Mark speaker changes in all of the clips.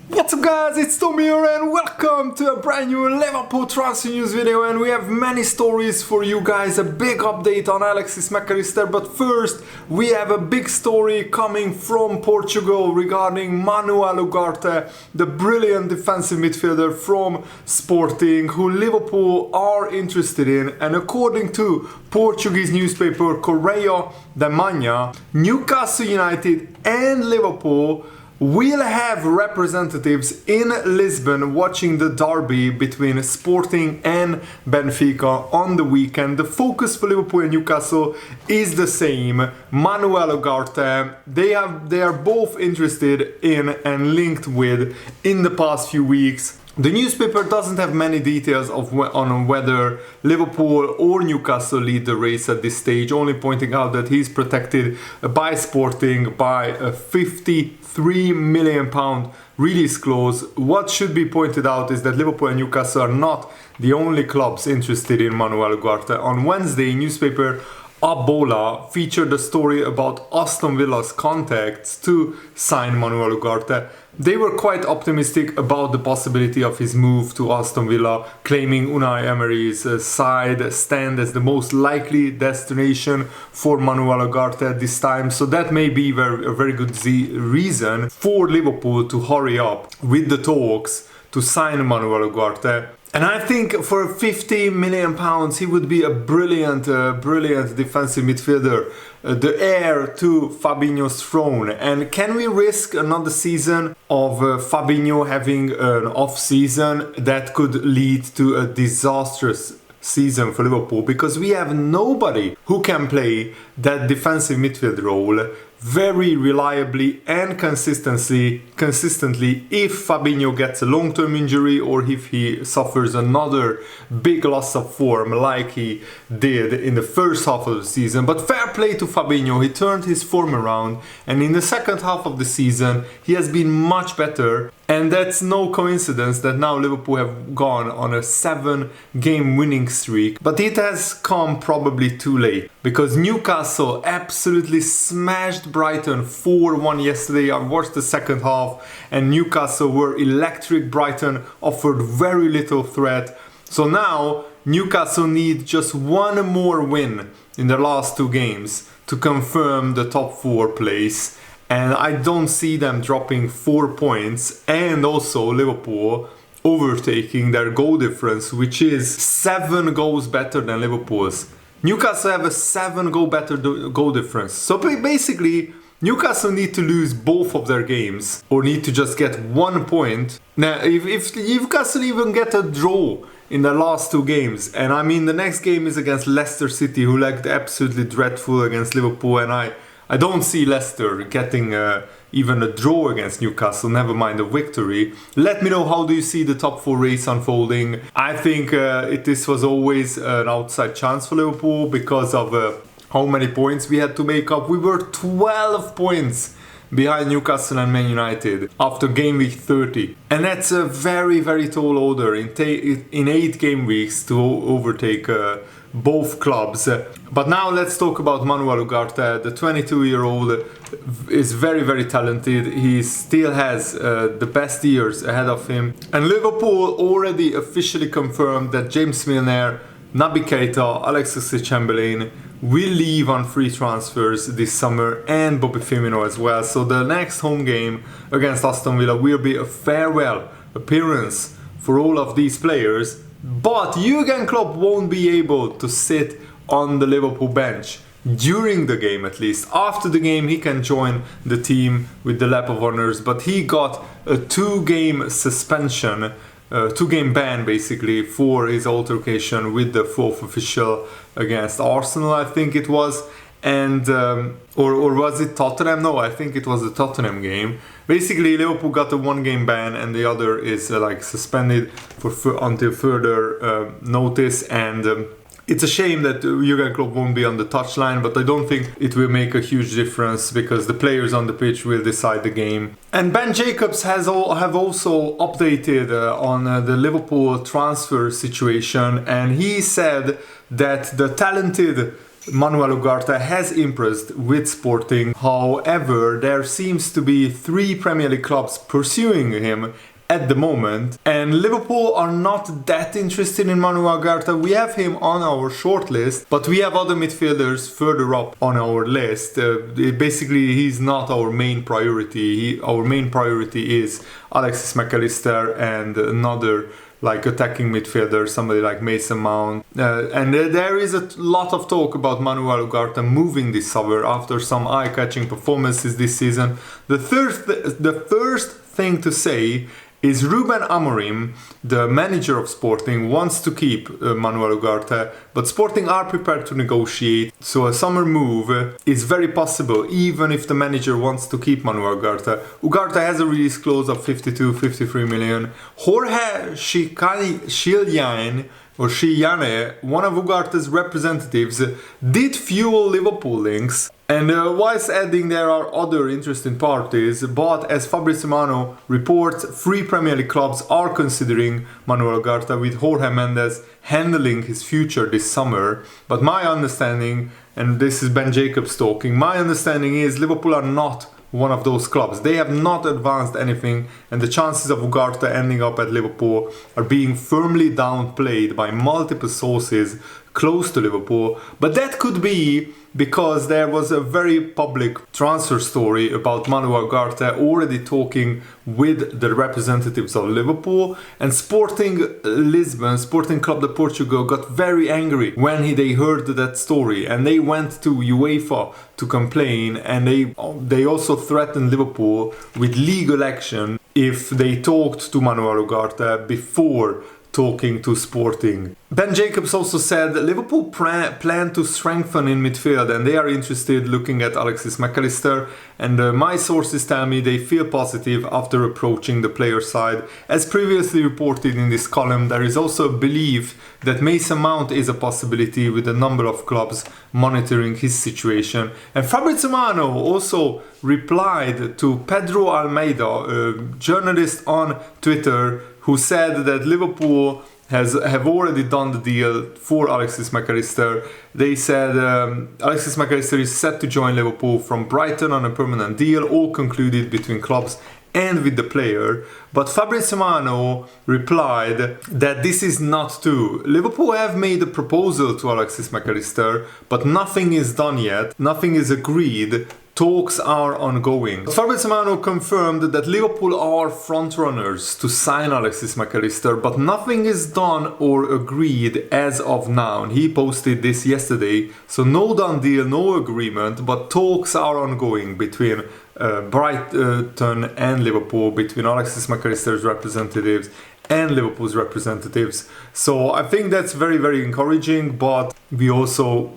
Speaker 1: What's up guys, it's Tom here and welcome to a brand new Liverpool transfer news video, and we have many stories for you guys, a big update on Alexis Mac Allister, but first we have a big story coming from Portugal regarding Manuel Ugarte, the brilliant defensive midfielder from Sporting who Liverpool are interested in, and according to Portuguese newspaper Correio da Manhã, Newcastle United and Liverpool will have representatives in Lisbon watching the derby between Sporting and Benfica on the weekend. The focus for Liverpool and Newcastle is the same. Manuel Ugarte, they are both interested in and linked with in the past few weeks. The newspaper doesn't have many details on whether Liverpool or Newcastle lead the race at this stage, only pointing out that he's protected by Sporting by a £53 million release clause. What should be pointed out is that Liverpool and Newcastle are not the only clubs interested in Manuel Ugarte. On Wednesday, newspaper Abola featured a story about Aston Villa's contacts to sign Manuel Ugarte. They were quite optimistic about the possibility of his move to Aston Villa, claiming Unai Emery's side stand as the most likely destination for Manuel Ugarte at this time. So that may be a very good reason for Liverpool to hurry up with the talks to sign Manuel Ugarte. And I think for £50 million he would be a brilliant defensive midfielder, the heir to Fabinho's throne. And can we risk another season of Fabinho having an off-season that could lead to a disastrous season for Liverpool? Because we have nobody who can play that defensive midfield role very reliably and consistently if Fabinho gets a long-term injury or if he suffers another big loss of form like he did in the first half of the season. But fair play to Fabinho, he turned his form around, and in the second half of the season he has been much better. And that's no coincidence that now Liverpool have gone on a 7-game winning streak. But it has come probably too late, because Newcastle absolutely smashed Brighton 4-1 yesterday. I watched the second half and Newcastle were electric. Brighton offered very little threat. So now Newcastle need just one more win in their last 2 games to confirm the top 4 place. And I don't see them dropping 4 points, and also Liverpool overtaking their goal difference, which is 7 goals better than Liverpool's. Newcastle have a 7 goal better goal difference. So basically, Newcastle need to lose both of their games or need to just get 1 point. Now, if Newcastle even get a draw in the last 2 games, and I mean the next game is against Leicester City, who looked absolutely dreadful against Liverpool, and I don't see Leicester getting even a draw against Newcastle, never mind a victory. Let me know, how do you see the top 4 race unfolding? I think this was always an outside chance for Liverpool because of how many points we had to make up. We were 12 points behind Newcastle and Man United after game week 30. And that's a very, very tall order in 8 game weeks to overtake both clubs. But now let's talk about Manuel Ugarte. The 22-year-old is very, very talented. He still has the best years ahead of him. And Liverpool already officially confirmed that James Milner, Naby Keita, Alexis Chamberlain will leave on free transfers this summer, and Bobby Firmino as well. So the next home game against Aston Villa will be a farewell appearance for all of these players. But Jurgen Klopp won't be able to sit on the Liverpool bench during the game, at least. After the game he can join the team with the lap of honours, but he got a 2-game suspension, 2-game ban basically, for his altercation with the 4th official against Arsenal, I think it was. And or was it Tottenham? No, I think it was the Tottenham game. Basically, Liverpool got a 1-game ban, and the other is suspended until further notice. And it's a shame that Jurgen Klopp won't be on the touchline, but I don't think it will make a huge difference because the players on the pitch will decide the game. And Ben Jacobs have also updated on the Liverpool transfer situation, and he said that the talented Manuel Ugarte has impressed with Sporting. However, there seems to be 3 Premier League clubs pursuing him at the moment, and Liverpool are not that interested in Manuel Ugarte. We have him on our shortlist, but we have other midfielders further up on our list. Basically, he's not our main priority. Our main priority is Alexis Mac Allister and another attacking midfielder, somebody like Mason Mount. And there is a lot of talk about Manuel Ugarte moving this summer after some eye-catching performances this season. The first thing to say is Ruben Amorim, the manager of Sporting, wants to keep Manuel Ugarte, but Sporting are prepared to negotiate, so a summer move is very possible, even if the manager wants to keep Manuel Ugarte. Ugarte has a release clause of 52-53 million. Jorge Chillane, one of Ugarte's representatives, did fuel Liverpool links. And whilst adding there are other interesting parties, but as Fabrizio reports, 3 Premier League clubs are considering Manuel Ugarte, with Jorge Mendes handling his future this summer. But my understanding, and this is Ben Jacobs talking, my understanding is Liverpool are not one of those clubs. They have not advanced anything, and the chances of Ugarte ending up at Liverpool are being firmly downplayed by multiple sources close to Liverpool. But that could be because there was a very public transfer story about Manuel Ugarte already talking with the representatives of Liverpool, and Sporting Lisbon, Sporting Club de Portugal, got very angry when they heard that story, and they went to UEFA to complain, and they also threatened Liverpool with legal action if they talked to Manuel Ugarte before talking to Sporting. Ben Jacobs also said that Liverpool plan to strengthen in midfield, and they are interested looking at Alexis Mac Allister, and my sources tell me they feel positive after approaching the player side. As previously reported in this column, there is also a belief that Mason Mount is a possibility, with a number of clubs monitoring his situation. And Fabrizio also replied to Pedro Almeida, a journalist on Twitter, who said that Liverpool have already done the deal for Alexis Mac Allister. They said Alexis Mac Allister is set to join Liverpool from Brighton on a permanent deal, all concluded between clubs and with the player. But Fabrizio replied that this is not true. Liverpool have made a proposal to Alexis Mac Allister, but nothing is done yet, nothing is agreed. Talks are ongoing. Fabrizio confirmed that Liverpool are frontrunners to sign Alexis Mac Allister, but nothing is done or agreed as of now. And he posted this yesterday, so no done deal, no agreement, but talks are ongoing between Brighton and Liverpool, between Alexis Mac Allister's representatives and Liverpool's representatives. So I think that's very, very encouraging, but we also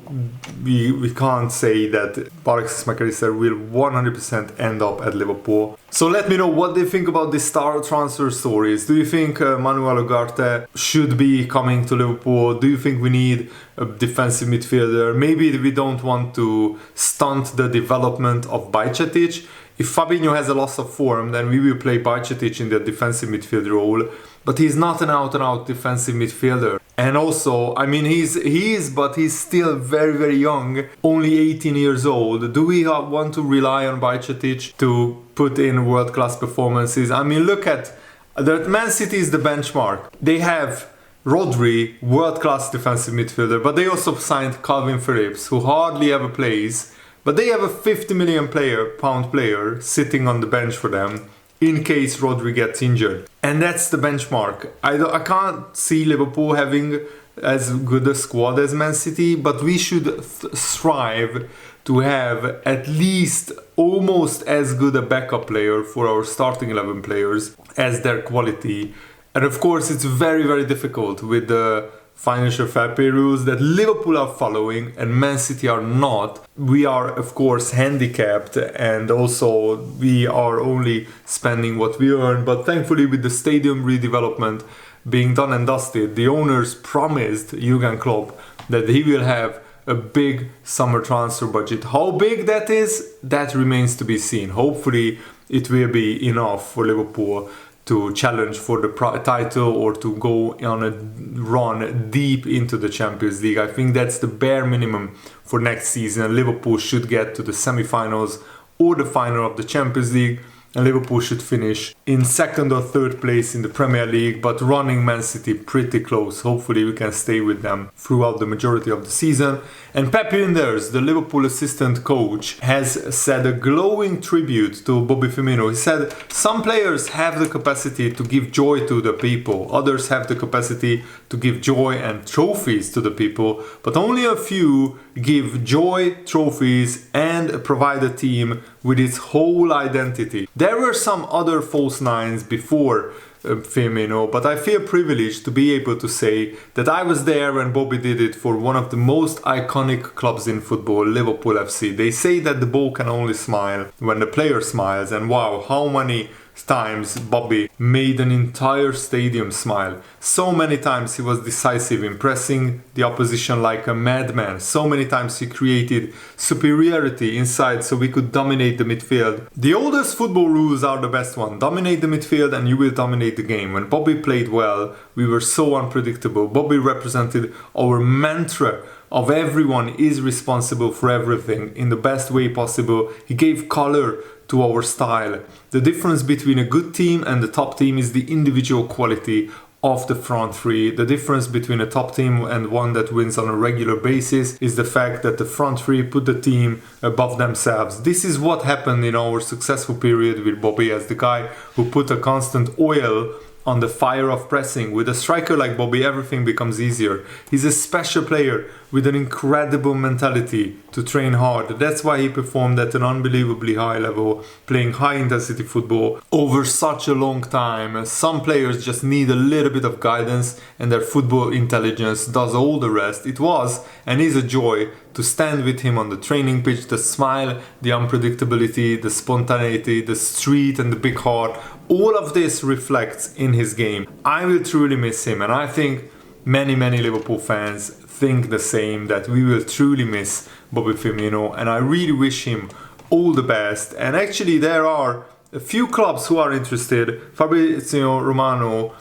Speaker 1: we can't say that Alexis Mac Allister will 100% end up at Liverpool. So let me know what they think about these star transfer stories. Do you think Manuel Ugarte should be coming to Liverpool? Do you think we need a defensive midfielder? Maybe we don't want to stunt the development of Bajcetic. If Fabinho has a loss of form, then we will play Bajcetic in the defensive midfield role. But he's not an out-and-out defensive midfielder. And also, I mean, he is, but he's still very, very young, only 18 years old. Do we want to rely on Bajcetic to put in world-class performances? I mean, look at that. Man City is the benchmark. They have Rodri, world-class defensive midfielder, but they also signed Calvin Phillips, who hardly ever plays. But they have a 50 million pound player sitting on the bench for them in case Rodri gets injured. And that's the benchmark. I can't see Liverpool having as good a squad as Man City, but we should strive to have at least almost as good a backup player for our starting 11 players as their quality. And of course, it's very, very difficult with the financial fair play rules that Liverpool are following and Man City are not. We are, of course, handicapped, and also we are only spending what we earn. But thankfully, with the stadium redevelopment being done and dusted, the owners promised Jurgen Klopp that he will have a big summer transfer budget. How big that is, that remains to be seen. Hopefully, it will be enough for Liverpool to challenge for the title or to go on a run deep into the Champions League. I think that's the bare minimum for next season. Liverpool should get to the semi-finals or the final of the Champions League, and Liverpool should finish in second or third place in the Premier League, but running Man City pretty close. Hopefully we can stay with them throughout the majority of the season. And Pep Linders, the Liverpool assistant coach, has said a glowing tribute to Bobby Firmino. He said, some players have the capacity to give joy to the people, others have the capacity to give joy and trophies to the people, but only a few give joy, trophies, and provide a team with its whole identity. There were some other false nines before Firmino, but I feel privileged to be able to say that I was there when Bobby did it for one of the most iconic clubs in football, Liverpool FC. They say that the ball can only smile when the player smiles, and wow, how many times Bobby made an entire stadium smile. So many times he was decisive in pressing the opposition like a madman. So many times he created superiority inside so we could dominate the midfield. The oldest football rules are the best one. Dominate the midfield and you will dominate the game. When Bobby played well, we were so unpredictable. Bobby represented our mantra of everyone is responsible for everything in the best way possible. He gave color to our style. The difference between a good team and the top team is the individual quality of the front three. The difference between a top team and one that wins on a regular basis is the fact that the front three put the team above themselves. This is what happened in our successful period with Bobby as the guy who put a constant oil on the fire of pressing. With a striker like Bobby, everything becomes easier. He's a special player with an incredible mentality to train hard. That's why he performed at an unbelievably high level, playing high intensity football over such a long time. Some players just need a little bit of guidance and their football intelligence does all the rest. It was and is a joy to stand with him on the training pitch. The smile, the unpredictability, the spontaneity, the street and the big heart, all of this reflects in his game. I will truly miss him, and I think many Liverpool fans think the same, that we will truly miss Bobby Firmino, and I really wish him all the best. And actually there are a few clubs who are interested. Fabrizio Romano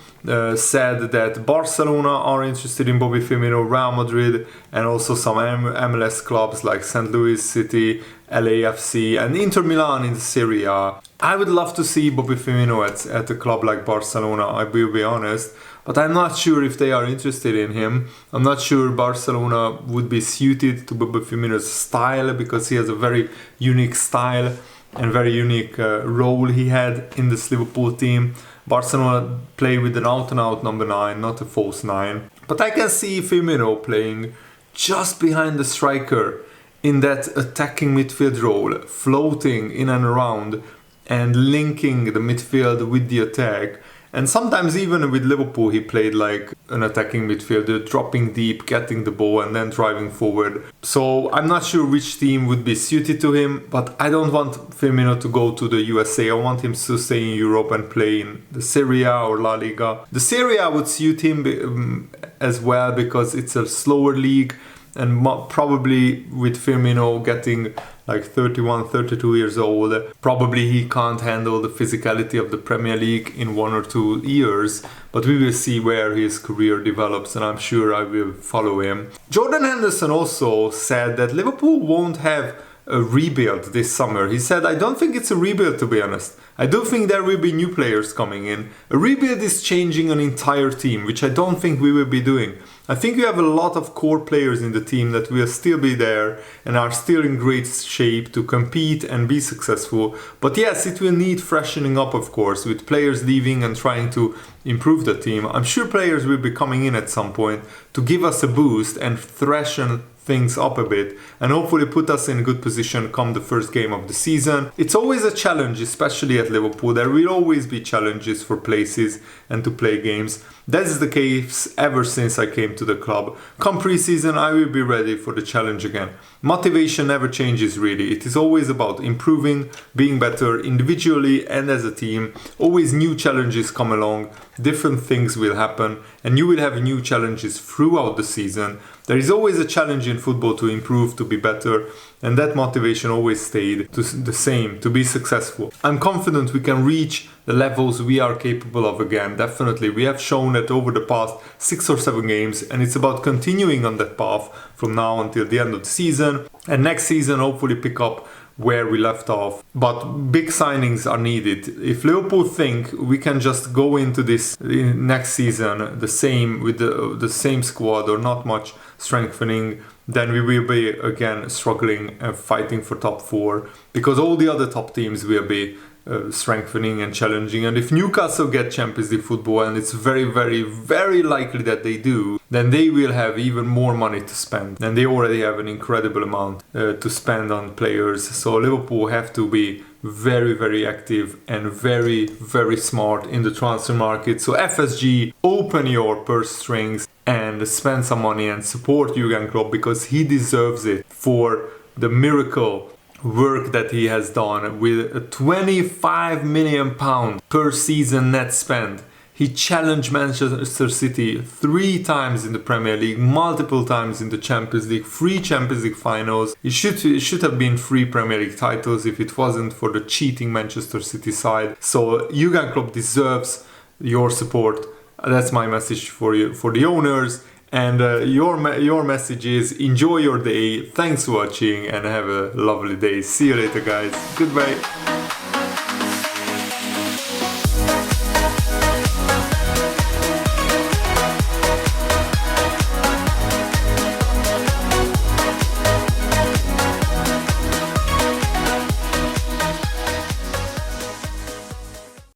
Speaker 1: said that Barcelona are interested in Bobby Firmino, Real Madrid, and also some MLS clubs like St. Louis City, LAFC, and Inter Milan in the Serie A. I would love to see Bobby Firmino at a club like Barcelona, I will be honest, but I'm not sure if they are interested in him. I'm not sure Barcelona would be suited to Bobby Firmino's style, because he has a very unique style and very unique role he had in this Liverpool team. Barcelona play with an out-and-out number 9, not a false 9. But I can see Firmino playing just behind the striker in that attacking midfield role, floating in and around and linking the midfield with the attack. And sometimes even with Liverpool he played like an attacking midfielder, dropping deep, getting the ball and then driving forward. So I'm not sure which team would be suited to him, but I don't want Firmino to go to the USA. I want him to stay in Europe and play in the Serie A or La Liga. The Serie A would suit him as well, because it's a slower league, and probably with Firmino getting like 31, 32 years old, probably he can't handle the physicality of the Premier League in 1 or 2 years, but we will see where his career develops, and I'm sure I will follow him. Jordan Henderson also said that Liverpool won't have a rebuild this summer. He said, I don't think it's a rebuild, to be honest. I do think there will be new players coming in. A rebuild is changing an entire team, which I don't think we will be doing. I think we have a lot of core players in the team that will still be there and are still in great shape to compete and be successful. But yes, it will need freshening up, of course, with players leaving and trying to improve the team. I'm sure players will be coming in at some point to give us a boost and freshen things up a bit and hopefully put us in a good position come the first game of the season. It's always a challenge, especially at Liverpool. There will always be challenges for places and to play games. That is the case ever since I came to the club. Come pre-season, I will be ready for the challenge again. Motivation never changes really. It is always about improving, being better individually and as a team. Always new challenges come along, different things will happen, and you will have new challenges throughout the season. There is always a challenge in football to improve, to be better, and that motivation always stayed the same, to be successful. I'm confident we can reach the levels we are capable of again. Definitely, we have shown that over the past 6 or 7 games, and it's about continuing on that path from now until the end of the season, and next season hopefully pick up where we left off. But big signings are needed. If Liverpool think we can just go into this next season the same with the same squad or not much strengthening, then we will be again struggling and fighting for top 4, because all the other top teams will be strengthening and challenging. And if Newcastle get Champions League football, and it's very, very, very likely that they do, then they will have even more money to spend. And they already have an incredible amount to spend on players. So Liverpool have to be very, very active and very, very smart in the transfer market. So FSG, open your purse strings and spend some money and support Jurgen Klopp, because he deserves it for the miracle work that he has done with a £25 million per season net spend. He challenged Manchester City 3 times in the Premier League, multiple times in the Champions League, 3 Champions League finals. It should have been 3 Premier League titles if it wasn't for the cheating Manchester City side. So Jurgen Klopp deserves your support. That's my message for you, for the owners. And your message is enjoy your day. Thanks for watching and have a lovely day. See you later, guys. Goodbye.